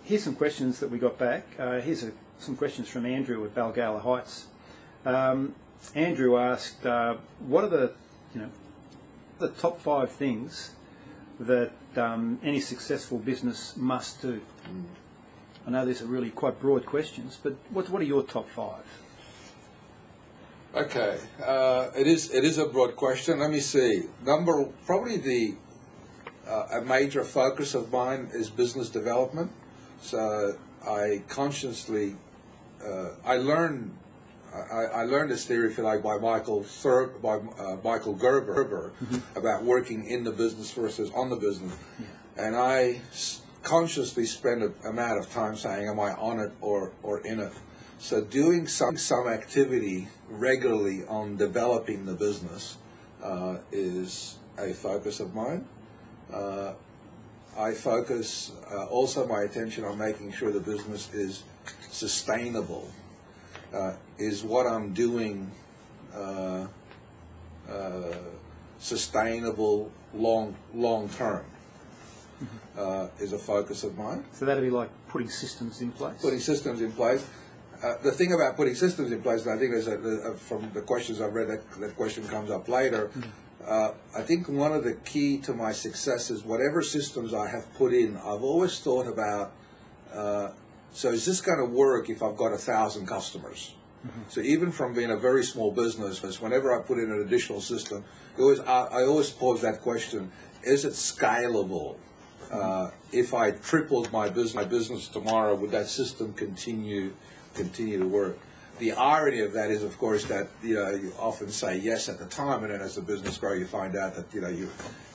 Here's some questions that we got back. Some questions from Andrew at Balgala Heights. Andrew asked, what are the top 5 things that any successful business must do? I know these are really quite broad questions, but what are your top 5? Okay, it is a broad question. Let me see. Probably a major focus of mine is business development. So I consciously I learned this theory, if you like, by Michael Gerber about working in the business versus on the business, and I consciously spend an amount of time saying, am I on it or in it? So doing some activity regularly on developing the business is a focus of mine. I focus also my attention on making sure the business is sustainable. Is what I'm doing sustainable long term? Is a focus of mine. So that'd be like putting systems in place? Putting systems in place. The thing about putting systems in place, and I think there's from the questions I've read, that question comes up later, I think one of the key to my success is whatever systems I have put in, I've always thought about, so is this going to work if I've got 1,000 customers? So even from being a very small business, whenever I put in an additional system, I always pose that question, is it scalable? If I tripled my business tomorrow, would that system continue to work? The irony of that is, of course, that you often say yes at the time, and then as the business grows, you find out that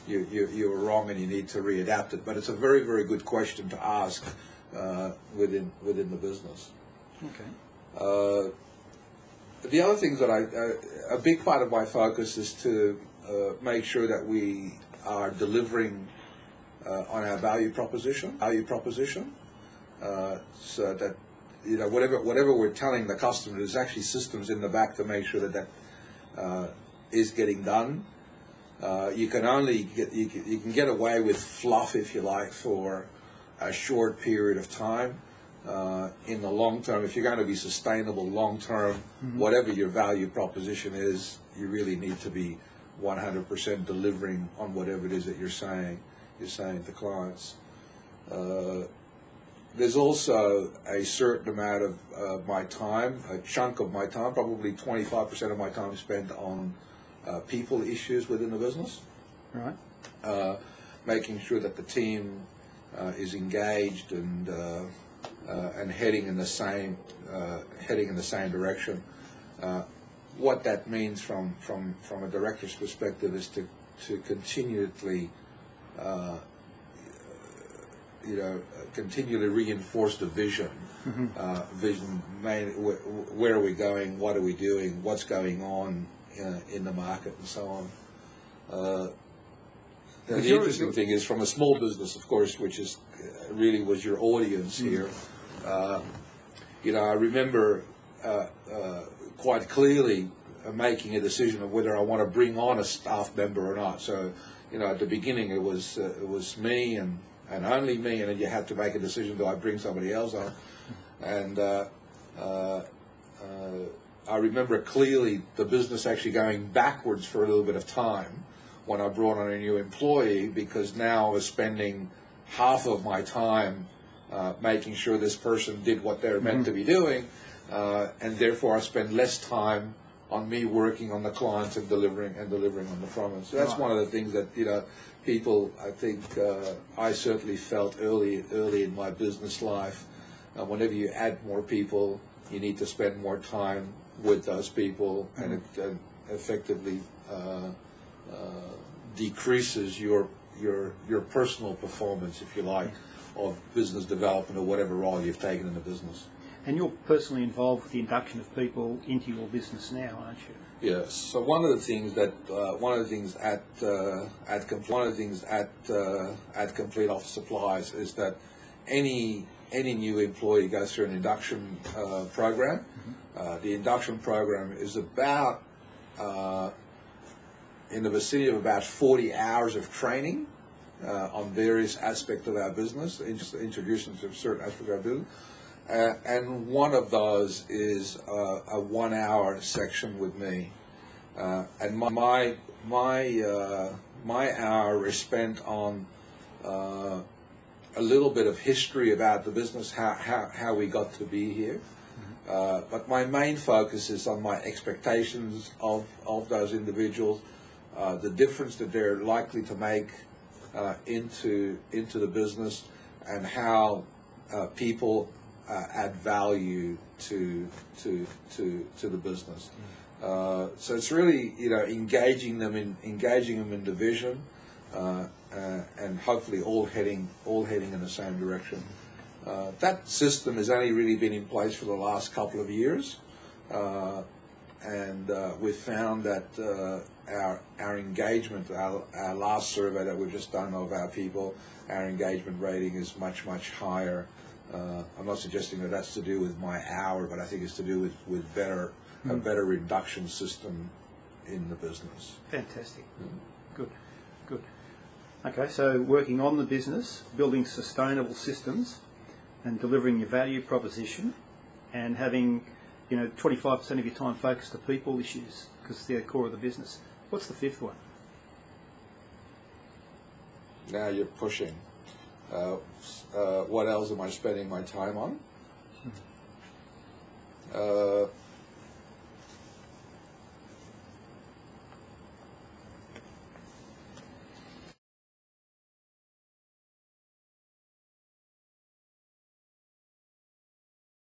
you were wrong and you need to readapt it. But it's a very, very good question to ask within the business. Okay. The other things that a big part of my focus is to make sure that we are delivering on our value proposition, so that whatever we're telling the customer, there's actually systems in the back to make sure that is getting done. You can get away with fluff, if you like, for a short period of time. In the long term, if you're going to be sustainable long term, whatever your value proposition is, you really need to be 100% delivering on whatever it is that you're saying to clients. There's also a certain amount of my time, a chunk of my time, probably 25% of my time spent on people issues within the business. Right. Making sure that the team is engaged and heading in the same direction. What that means from a director's perspective is to continually continually reinforce the vision. Where are we going? What are we doing? What's going on in the market, and so on. The interesting thing is, from a small business, of course, which is really was your audience here. I remember quite clearly making a decision of whether I want to bring on a staff member or not. So, at the beginning it was me and only me, and then you had to make a decision: do I bring somebody else on? And I remember clearly the business actually going backwards for a little bit of time when I brought on a new employee, because now I was spending half of my time making sure this person did what they're meant to be doing, and therefore I spend less time on me working on the clients and delivering on the promise. So that's one of the things that people, I think, I certainly felt early in my business life. Whenever you add more people, you need to spend more time with those people, and it effectively decreases your personal performance, if you like, of business development or whatever role you've taken in the business. And you're personally involved with the induction of people into your business now, aren't you? Yes. So one of the things at Complete Office Supplies is that any new employee goes through an induction program. The induction program is about in the vicinity of about 40 hours of training, on various aspects of our business, introduce them to certain aspects of our business. And one of those is a 1 hour section with me. And my hour is spent on a little bit of history about the business, how we got to be here. But my main focus is on my expectations of those individuals, the difference that they're likely to make into the business, and how people add value to the business. So it's really, engaging them in the vision, and hopefully all heading in the same direction. That system has only really been in place for the last couple of years, and we've found that our engagement, our last survey that we've just done of our people, our engagement rating is much higher. I'm not suggesting that that's to do with my hour, but I think it's to do with a better induction system in the business. Fantastic. Good. Okay, so working on the business, building sustainable systems, and delivering your value proposition, and having 25% of your time focused on people issues because they're the core of the business. What's the fifth one? Now you're pushing. What else am I spending my time on?